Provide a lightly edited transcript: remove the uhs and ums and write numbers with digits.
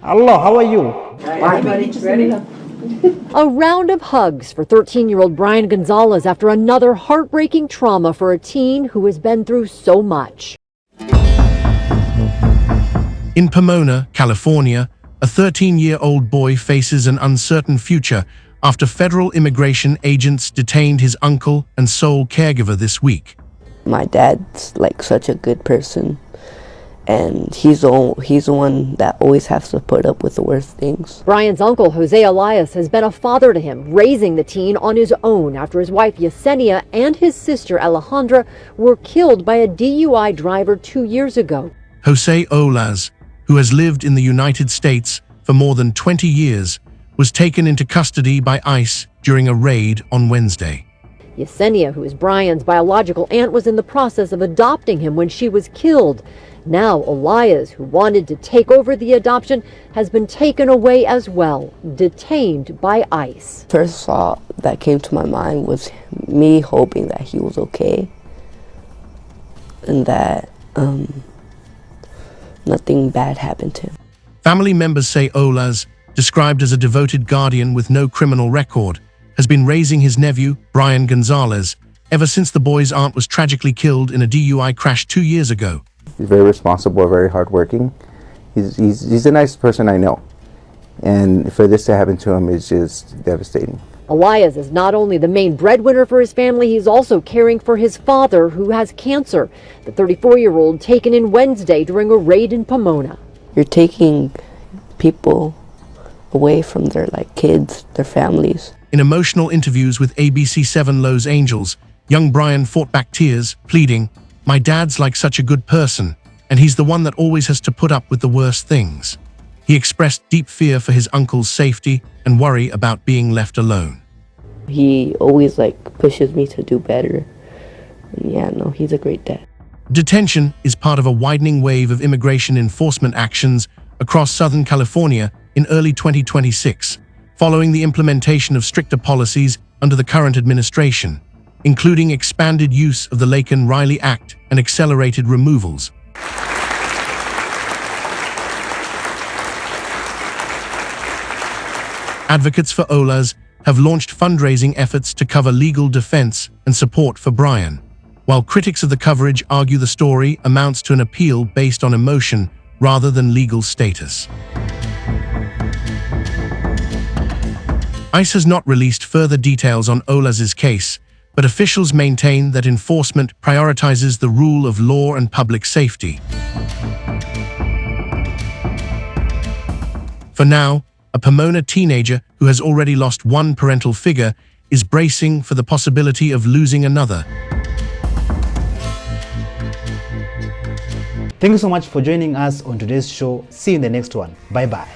Hello, how are you? Ready? A round of hugs for 13-year-old Bryan Gonzalez after another heartbreaking trauma for a teen who has been through so much. In Pomona, California, a 13-year-old boy faces an uncertain future after federal immigration agents detained his uncle and sole caregiver this week. My dad's like such a good person, and he's the one that always has to put up with the worst things. Bryan's uncle, Jose Oleaz, has been a father to him, raising the teen on his own after his wife Yesenia and his sister Alejandra were killed by a DUI driver 2 years ago. Jose Oleaz, who has lived in the United States for more than 20 years, was taken into custody by ICE during a raid on Wednesday. Yesenia, who is Bryan's biological aunt, was in the process of adopting him when she was killed. Now Oleaz, who wanted to take over the adoption, has been taken away as well, detained by ICE. First thought that came to my mind was me hoping that he was okay and that nothing bad happened to him. Family members say Oleaz, described as a devoted guardian with no criminal record, has been raising his nephew, Bryan Gonzalez, ever since the boy's aunt was tragically killed in a DUI crash 2 years ago. He's very responsible, very hardworking. He's the nicest person I know. And for this to happen to him is just devastating. Oleaz is not only the main breadwinner for his family, he's also caring for his father, who has cancer. The 34-year-old taken in Wednesday during a raid in Pomona. You're taking people away from their kids, their families. In emotional interviews with ABC7 Los Angeles, young Bryan fought back tears, pleading, "My dad's like such a good person, and he's the one that always has to put up with the worst things." He expressed deep fear for his uncle's safety and worry about being left alone. He always pushes me to do better. And yeah, no, he's a great dad. Detention is part of a widening wave of immigration enforcement actions across Southern California in early 2026, following the implementation of stricter policies under the current administration, including expanded use of the Laken-Riley Act and accelerated removals. Advocates for Oleaz have launched fundraising efforts to cover legal defense and support for Bryan, while critics of the coverage argue the story amounts to an appeal based on emotion rather than legal status. ICE has not released further details on Oleaz's case, but officials maintain that enforcement prioritizes the rule of law and public safety. For now, a Pomona teenager who has already lost one parental figure is bracing for the possibility of losing another. Thank you so much for joining us on today's show. See you in the next one. Bye-bye.